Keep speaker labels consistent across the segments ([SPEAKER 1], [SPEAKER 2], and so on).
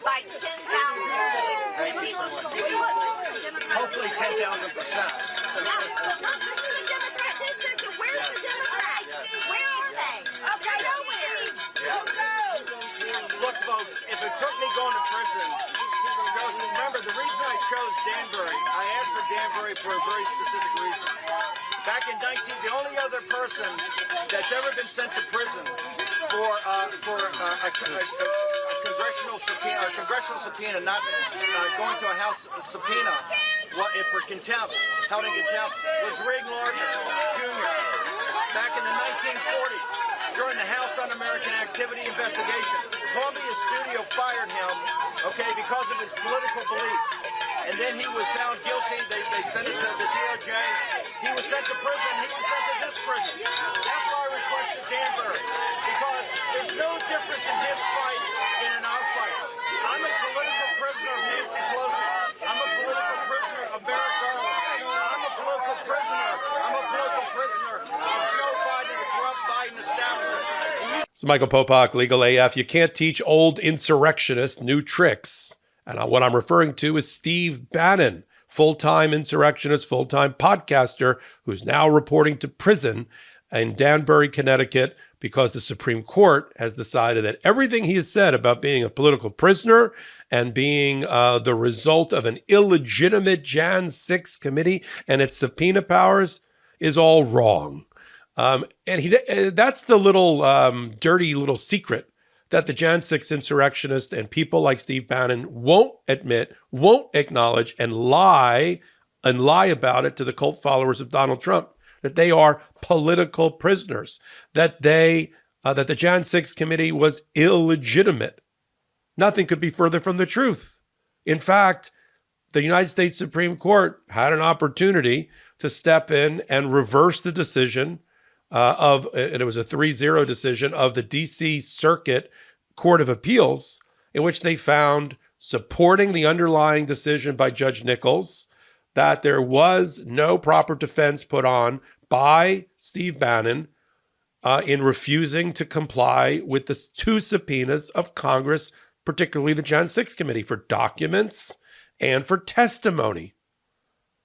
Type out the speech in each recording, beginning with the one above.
[SPEAKER 1] by 10,000.
[SPEAKER 2] Hopefully 10,000%.
[SPEAKER 1] Where's the Democrats? Where are they? Okay, nowhere.
[SPEAKER 2] Look, folks, if it took me going to prison, because remember, the reason I chose Danbury, I asked for Danbury for a very specific reason. Back in the only other person that's ever been sent to prison for a congressional subpoena, not going to a House subpoena, for contempt, held in contempt, was Rig Lardner Jr. Back in the 1940s, during the House Un-American Activity investigation, Columbia Studio fired him, because of his political beliefs. And then he was found guilty. They sent it to the DOJ. He was sent to prison. He was sent to this prison. That's why I requested Danbury, because there's no difference in his fight and in our fight. I'm a political prisoner of Nancy Pelosi. I'm a political prisoner of Merrick Garland. I'm a political prisoner of Joe Biden, the corrupt Biden establishment.
[SPEAKER 3] It's Michael Popok, Legal AF. You can't teach old insurrectionists new tricks. And what I'm referring to is Steve Bannon, full-time insurrectionist, full-time podcaster, who's now reporting to prison in Danbury, Connecticut, because the Supreme Court has decided that everything he has said about being a political prisoner and being the result of an illegitimate Jan6 Committee and its subpoena powers is all wrong. And that's the little dirty little secret that the Jan6 insurrectionists and people like Steve Bannon won't admit, won't acknowledge, and lie about it to the cult followers of Donald Trump, that they are political prisoners, that the Jan6 Committee was illegitimate. Nothing could be further from the truth. In fact, the United States Supreme Court had an opportunity to step in and reverse the decision and it was a 3-0 decision of the D.C. Circuit Court of Appeals, in which they found, supporting the underlying decision by Judge Nichols, that there was no proper defense put on by Steve Bannon in refusing to comply with the 2 subpoenas of Congress, particularly the Jan6 Committee, for documents and for testimony.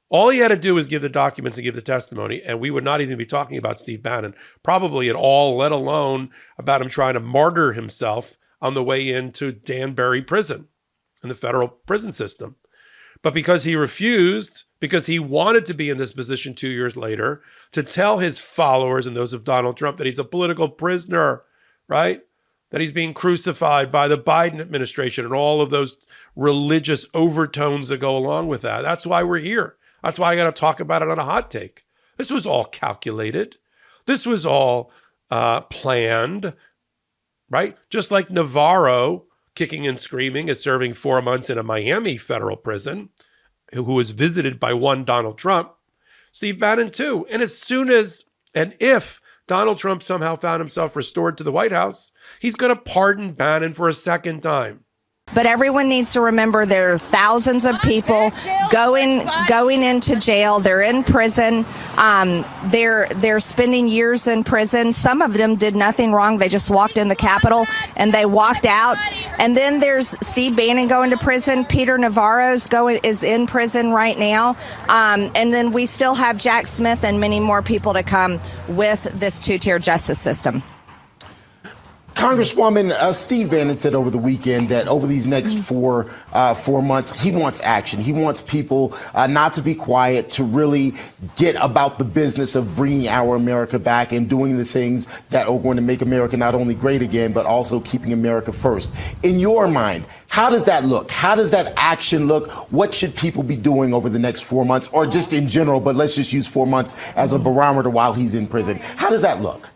[SPEAKER 3] All he had to do was give the documents and give the testimony, and we would not even be talking about Steve Bannon, probably at all, let alone about him trying to martyr himself on the way into Danbury prison in the federal prison system. But because he refused, because he wanted to be in this position 2 years later, to tell his followers and those of Donald Trump that he's a political prisoner, right? That he's being crucified by the Biden administration and all of those religious overtones that go along with that. That's why we're here. That's why I got to talk about it on a hot take. This was all calculated. This was all planned, right? Just like Navarro, kicking and screaming, is serving 4 months in a Miami federal prison, who was visited by one Donald Trump. Steve Bannon too. And as soon as, and if Donald Trump somehow found himself restored to the White House, he's going to pardon Bannon for a second time.
[SPEAKER 4] But everyone needs to remember there are thousands of people going into jail. They're in prison. They're spending years in prison. Some of them did nothing wrong. They just walked in the Capitol and they walked out. And then there's Steve Bannon going to prison. Peter Navarro's is in prison right now. And then we still have Jack Smith and many more people to come with this 2-tier justice system.
[SPEAKER 5] Congresswoman, Steve Bannon said over the weekend that over these next 4 months, he wants action. He wants people not to be quiet, to really get about the business of bringing our America back and doing the things that are going to make America not only great again, but also keeping America first. In your mind, how does that look? How does that action look? What should people be doing over the next 4 months, or just in general, but let's just use 4 months as a barometer while he's in prison? How does that look?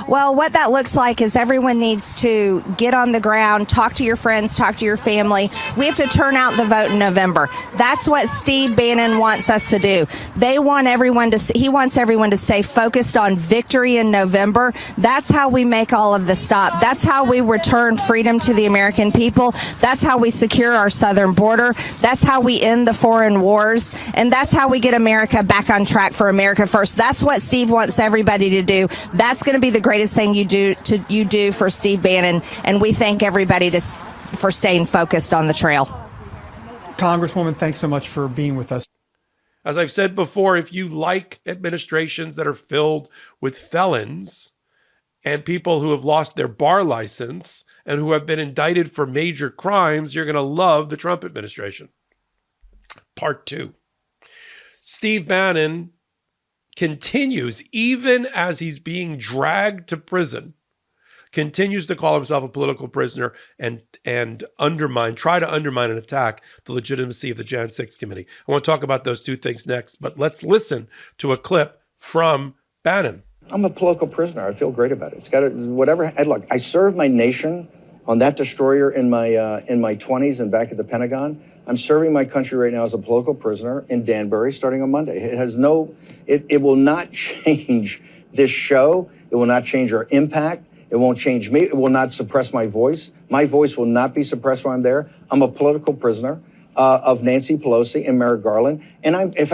[SPEAKER 4] Well, what that looks like is everyone needs to get on the ground, talk to your friends, talk to your family. We have to turn out the vote in November. That's what Steve Bannon wants us to do. He wants everyone to stay focused on victory in November. That's how we make all of this stop. That's how we return freedom to the American people. That's how we secure our southern border. That's how we end the foreign wars. And that's how we get America back on track for America first. That's what Steve wants everybody to do. That's going to be the greatest thing you do for Steve Bannon, and we thank everybody for staying focused on the trail.
[SPEAKER 6] Congresswoman, thanks so much for being with us.
[SPEAKER 3] As I've said before, if you like administrations that are filled with felons and people who have lost their bar license and who have been indicted for major crimes, you're going to love the Trump administration. Part 2. Steve Bannon continues, even as he's being dragged to prison, continues to call himself a political prisoner and try to undermine and attack the legitimacy of the Jan6 Committee. I want to talk about those two things next, but let's listen to a clip from Bannon.
[SPEAKER 2] I'm a political prisoner. I feel great about it. It's got whatever. Look, I served my nation on that destroyer in my 20s and back at the Pentagon. I'm serving my country right now as a political prisoner in Danbury starting on Monday. It will not change this show. It will not change our impact. It won't change me. It will not suppress my voice. My voice will not be suppressed while I'm there. I'm a political prisoner of Nancy Pelosi and Merrick Garland. And if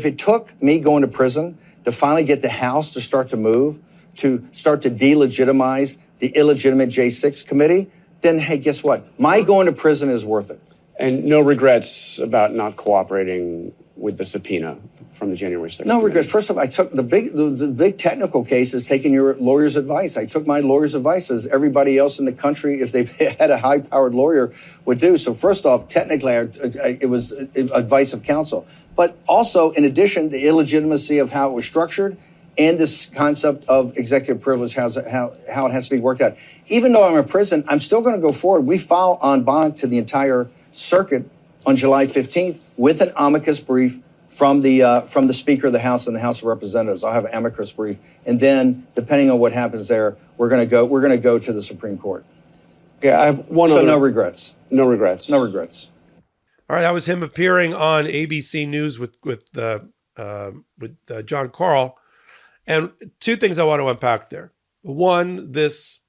[SPEAKER 2] it took me going to prison to finally get the House to start to move, to start to delegitimize the illegitimate J6 committee, then hey, guess what? My going to prison is worth it.
[SPEAKER 7] And no regrets about not cooperating with the subpoena from the January 6th.
[SPEAKER 2] No regrets. First of all, I took the big technical case is taking your lawyer's advice. I took my lawyer's advice as everybody else in the country, if they had a high-powered lawyer, would do. So first off, technically, it was advice of counsel. But also, in addition, the illegitimacy of how it was structured and this concept of executive privilege, how it has to be worked out. Even though I'm in prison, I'm still going to go forward. We file en banc to the entire circuit on July 15th with an amicus brief from the Speaker of the House and the House of Representatives. I'll have an amicus brief, and then depending on what happens there, we're going to go to the Supreme Court.
[SPEAKER 7] Okay, I have one.
[SPEAKER 2] So no regrets.
[SPEAKER 7] No regrets.
[SPEAKER 2] No regrets.
[SPEAKER 3] All right, that was him appearing on ABC News with John Carl, and two things I want to unpack there. One, this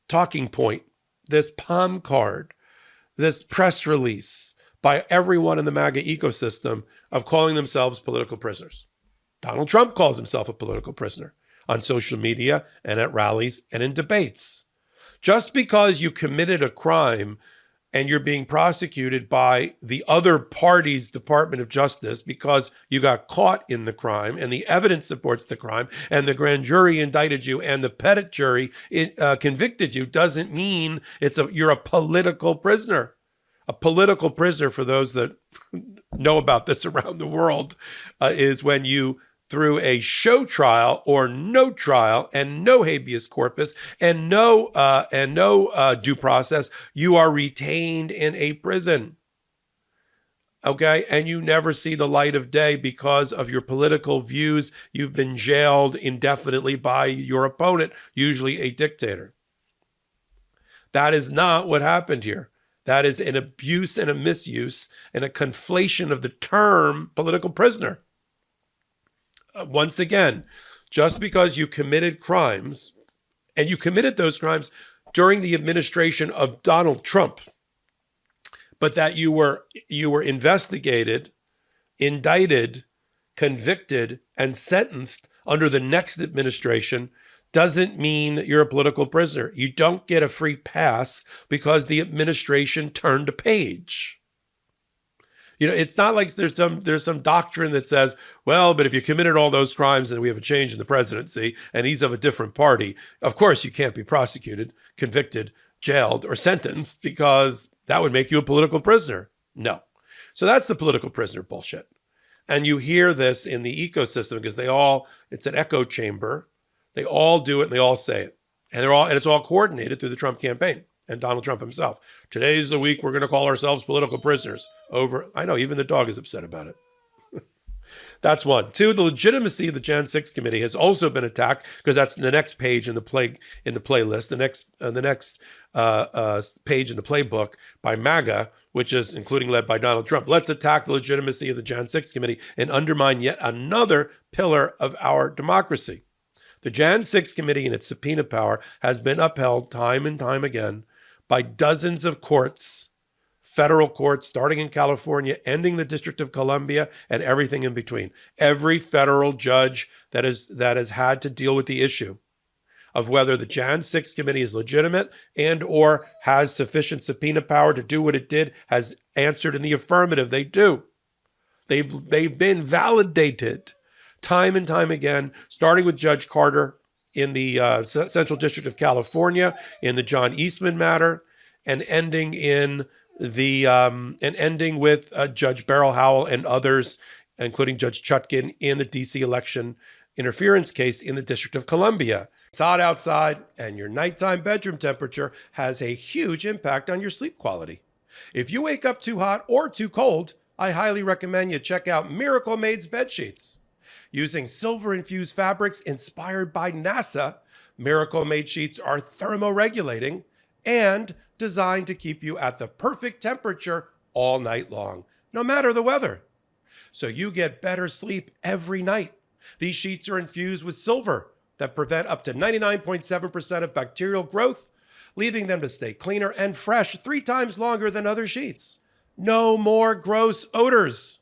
[SPEAKER 3] talking point, this palm card, this press release by everyone in the MAGA ecosystem of calling themselves political prisoners. Donald Trump calls himself a political prisoner on social media and at rallies and in debates. Just because you committed a crime and you're being prosecuted by the other party's Department of Justice because you got caught in the crime and the evidence supports the crime and the grand jury indicted you and the petit jury convicted you doesn't mean you're a political prisoner. A political prisoner, for those that know about this around the world, is when you, through a show trial or no trial and no habeas corpus and no due process, you are retained in a prison. Okay, and you never see the light of day because of your political views. You've been jailed indefinitely by your opponent, usually a dictator. That is not what happened here. That is an abuse and a misuse and a conflation of the term political prisoner. Once again, just because you committed crimes, and you committed those crimes during the administration of Donald Trump, but that you were investigated, indicted, convicted, and sentenced under the next administration doesn't mean you're a political prisoner. You don't get a free pass because the administration turned a page. You know, it's not like there's some doctrine that says, well, but if you committed all those crimes and we have a change in the presidency and he's of a different party, of course you can't be prosecuted, convicted, jailed, or sentenced because that would make you a political prisoner. No. So that's the political prisoner bullshit. And you hear this in the ecosystem because it's an echo chamber. They all do it and they all say it. And it's all coordinated through the Trump campaign and Donald Trump himself. Today's the week we're going to call ourselves political prisoners. I know, even the dog is upset about it. That's one. Two, the legitimacy of the Jan6 Committee has also been attacked because that's the next page in the playlist, the next page in the playbook by MAGA, which is including led by Donald Trump. Let's attack the legitimacy of the Jan6 Committee and undermine yet another pillar of our democracy. The Jan6 Committee and its subpoena power has been upheld time and time again by dozens of courts, federal courts, starting in California, ending the District of Columbia, and everything in between. Every federal judge that has had to deal with the issue of whether the Jan6 Committee is legitimate and or has sufficient subpoena power to do what it did has answered in the affirmative. They do. They've been validated time and time again, starting with Judge Carter in the Central District of California in the John Eastman matter, and ending with Judge Beryl Howell and others, including Judge Chutkin, in the DC election interference case in the District of Columbia. It's hot outside, and your nighttime bedroom temperature has a huge impact on your sleep quality. If you wake up too hot or too cold, I highly recommend you check out Miracle Made's bed sheets. Using silver-infused fabrics inspired by NASA, Miracle Made sheets are thermoregulating and designed to keep you at the perfect temperature all night long, no matter the weather. So you get better sleep every night. These sheets are infused with silver that prevent up to 99.7% of bacterial growth, leaving them to stay cleaner and fresh 3 times longer than other sheets. No more gross odors.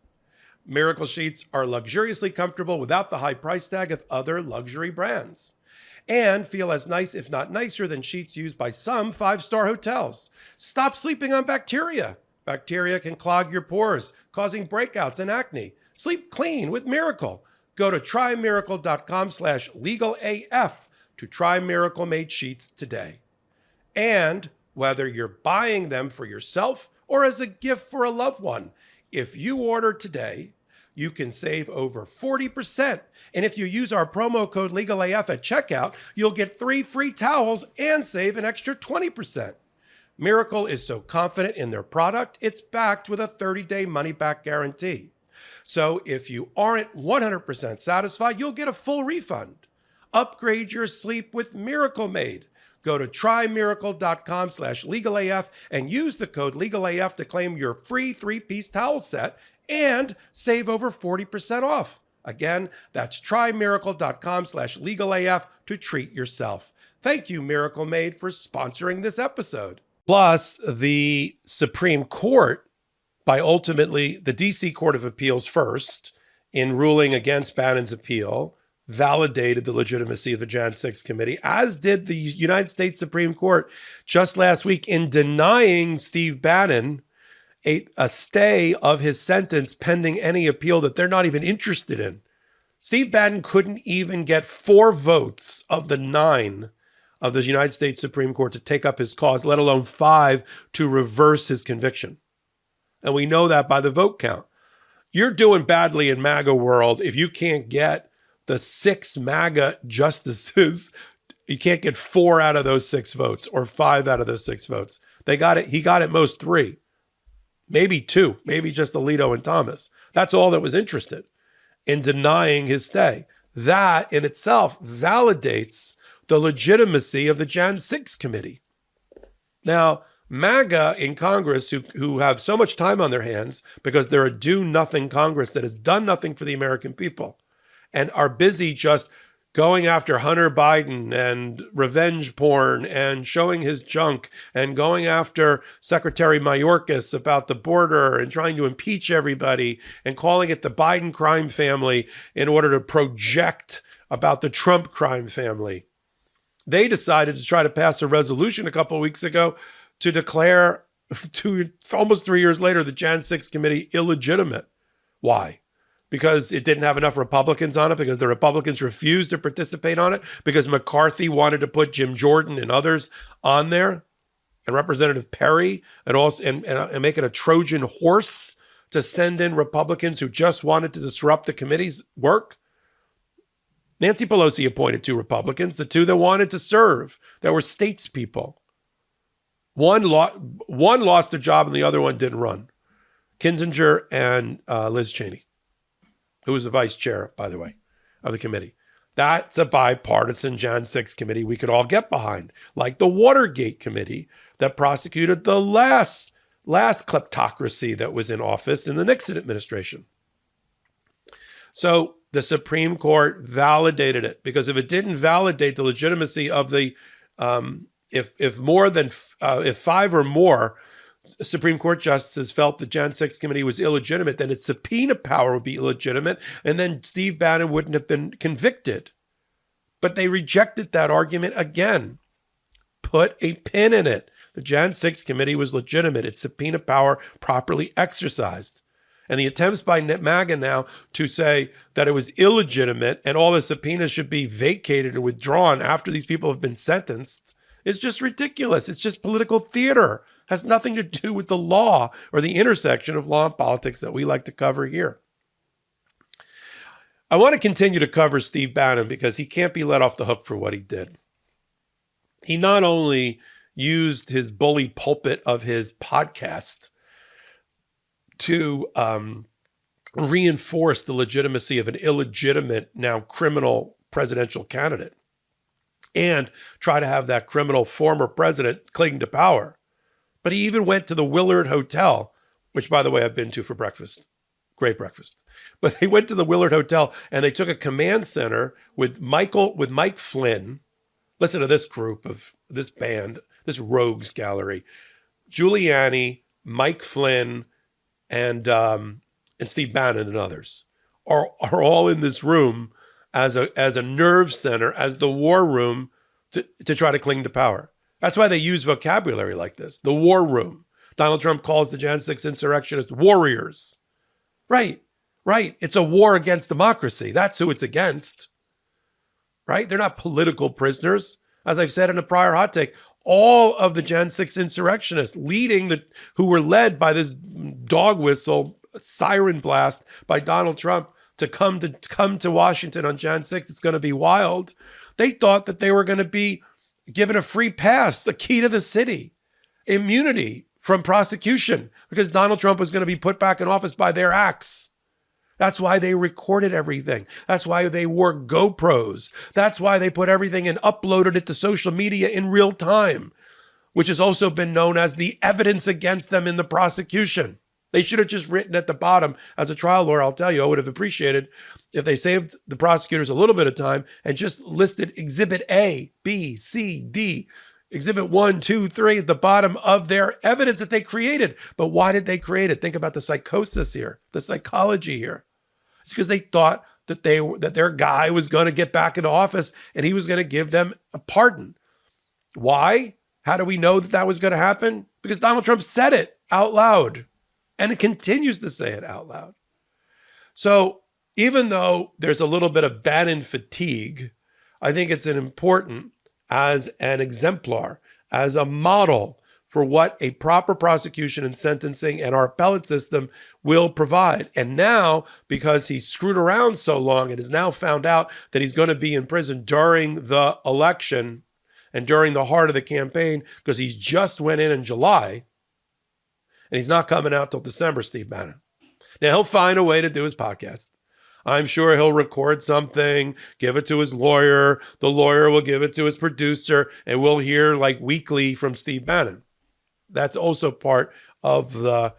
[SPEAKER 3] Miracle sheets are luxuriously comfortable without the high price tag of other luxury brands, and feel as nice, if not nicer, than sheets used by some 5-star hotels. Stop sleeping on bacteria. Bacteria can clog your pores, causing breakouts and acne. Sleep clean with Miracle. Go to trymiracle.com/legalaf to try Miracle Made sheets today. And whether you're buying them for yourself or as a gift for a loved one, if you order today, you can save over 40%. And if you use our promo code LegalAF at checkout, you'll get 3 free towels and save an extra 20%. Miracle is so confident in their product, it's backed with a 30-day money-back guarantee. So if you aren't 100% satisfied, you'll get a full refund. Upgrade your sleep with Miracle Made. Go to trymiracle.com/legalaf and use the code LegalAF to claim your free 3-piece towel set and save over 40% off. Again, that's trymiracle.com/legalaf to treat yourself. Thank you, Miracle Made, for sponsoring this episode. Plus, the Supreme Court, by ultimately the DC Court of Appeals first, in ruling against Bannon's appeal, validated the legitimacy of the Jan6 Committee, as did the United States Supreme Court just last week in denying Steve Bannon a stay of his sentence pending any appeal that they're not even interested in. Steve Bannon couldn't even get 4 votes of the 9 of the United States Supreme Court to take up his cause, let alone 5 to reverse his conviction. And we know that by the vote count. You're doing badly in MAGA world if you can't get the 6 MAGA justices. You can't get 4 out of those 6 votes or 5 out of those 6 votes. They got it. He got at most 3, maybe 2, maybe just Alito and Thomas. That's all that was interested in denying his stay. That in itself validates the legitimacy of the Jan6 Committee. Now, MAGA in Congress, who have so much time on their hands because they're a do-nothing Congress that has done nothing for the American people and are busy just going after Hunter Biden and revenge porn and showing his junk and going after Secretary Mayorkas about the border and trying to impeach everybody and calling it the Biden crime family in order to project about the Trump crime family. They decided to try to pass a resolution a couple of weeks ago to declare, almost 3 years later, the Jan6 Committee illegitimate. Why? Because it didn't have enough Republicans on it, because the Republicans refused to participate on it, because McCarthy wanted to put Jim Jordan and others on there, and Representative Perry, and also and make it a Trojan horse to send in Republicans who just wanted to disrupt the committee's work. Nancy Pelosi appointed 2 Republicans, the 2 that wanted to serve, that were statespeople. One lost a job and the other one didn't run. Kinzinger and Liz Cheney, who was the vice chair, by the way, of the committee. That's a bipartisan Jan6 committee we could all get behind, like the Watergate committee that prosecuted the last kleptocracy that was in office in the Nixon administration. So the Supreme Court validated it, because if it didn't validate the legitimacy of the, if 5 or more Supreme Court justices felt the Jan6 Committee was illegitimate, then its subpoena power would be illegitimate, and then Steve Bannon wouldn't have been convicted. But they rejected that argument again. Put a pin in it. The Jan6 Committee was legitimate. Its subpoena power properly exercised. And the attempts by MAGA now to say that it was illegitimate and all the subpoenas should be vacated and withdrawn after these people have been sentenced is just ridiculous. It's just political theater. It has nothing to do with the law or the intersection of law and politics that we like to cover here. I want to continue to cover Steve Bannon because he can't be let off the hook for what he did. He not only used his bully pulpit of his podcast to reinforce the legitimacy of an illegitimate, now criminal presidential candidate and try to have that criminal former president cling to power. But he even went to the Willard Hotel, which, by the way, I've been to for breakfast. Great breakfast. But they went to the Willard Hotel and they took a command center with Mike Flynn. Listen to this group of this band, this rogues gallery. Giuliani, Mike Flynn, and Steve Bannon and others are all in this room as a nerve center, as the war room to try to cling to power. That's why they use vocabulary like this, the war room. Donald Trump calls the Jan6 insurrectionists warriors. Right. It's a war against democracy. That's who it's against. Right? They're not political prisoners. As I've said in a prior hot take, all of the Jan6 insurrectionists who were led by this dog whistle, siren blast by Donald Trump to come to Washington on Jan 6th, it's going to be wild. They thought that they were going to be given a free pass, a key to the city, immunity from prosecution because Donald Trump was going to be put back in office by their acts. That's why they recorded everything. That's why they wore GoPros. That's why they put everything and uploaded it to social media in real time, which has also been known as the evidence against them in the prosecution. They should have just written at the bottom, as a trial lawyer, I'll tell you, I would have appreciated if they saved the prosecutors a little bit of time and just listed Exhibit A, B, C, D, Exhibit 1, 2, 3 at the bottom of their evidence that they created. But why did they create it? Think about the psychosis here, the psychology here. It's because they thought that their guy was going to get back into office and he was going to give them a pardon. Why? How do we know that was going to happen? Because Donald Trump said it out loud and it continues to say it out loud. So even though there's a little bit of Bannon fatigue, I think it's important as an exemplar, as a model for what a proper prosecution and sentencing and our appellate system will provide. And now, because he's screwed around so long and has now found out that he's going to be in prison during the election and during the heart of the campaign, because he's just went in July, and he's not coming out till December, Steve Bannon. Now, he'll find a way to do his podcast. I'm sure he'll record something, give it to his lawyer. The lawyer will give it to his producer, and we'll hear like weekly from Steve Bannon. That's also part of the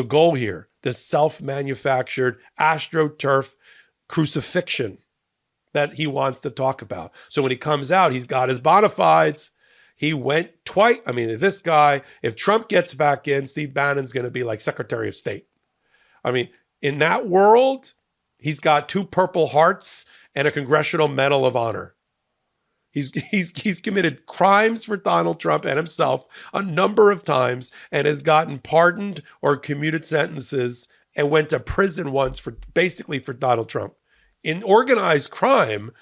[SPEAKER 3] goal here, this self-manufactured AstroTurf crucifixion that he wants to talk about. So when he comes out, he's got his bona fides. He went twice. I mean, this guy, if Trump gets back in, Steve Bannon's going to be like Secretary of State. I mean, in that world, he's got 2 Purple Hearts and a Congressional Medal of Honor. He's committed crimes for Donald Trump and himself a number of times and has gotten pardoned or commuted sentences and went to prison once for Donald Trump. In organized crime,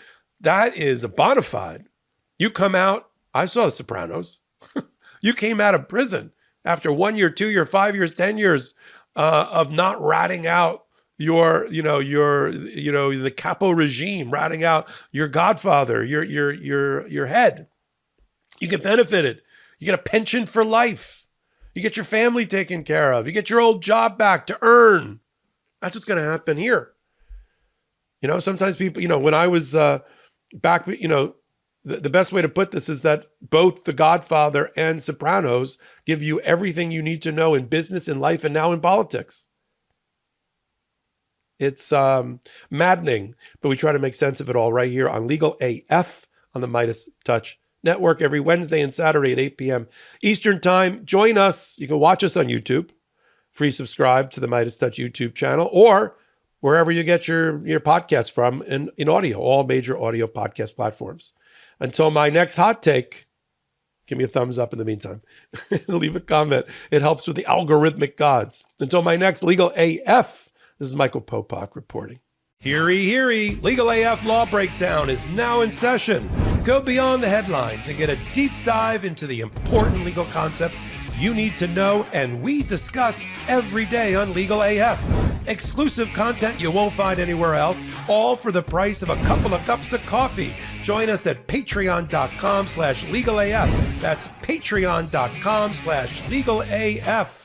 [SPEAKER 3] that is a bona fide. You come out, I saw The Sopranos. You came out of prison after 1 year, 2 year, 5 years, 10 years of not ratting out the capo regime, ratting out your godfather, your head. You get benefited. You get a pension for life. You get your family taken care of. You get your old job back to earn. That's what's going to happen here. Sometimes people, when I was back, the best way to put this is that both The Godfather and Sopranos give you everything you need to know in business, in life, and now in politics. It's maddening, but we try to make sense of it all right here on Legal AF on the MeidasTouch Network every Wednesday and Saturday at 8 p.m. Eastern Time. Join us. You can watch us on YouTube. Free subscribe to the MeidasTouch YouTube channel, or wherever you get your podcast from in audio, all major audio podcast platforms. Until my next hot take, give me a thumbs up in the meantime. Leave a comment. It helps with the algorithmic gods. Until my next Legal AF, this is Michael Popok reporting. Heary, heary, Legal AF Law Breakdown is now in session. Go beyond the headlines and get a deep dive into the important legal concepts you need to know and we discuss every day on Legal AF. Exclusive content you won't find anywhere else, all for the price of a couple of cups of coffee. Join us at patreon.com/legalaf. That's patreon.com/legalaf.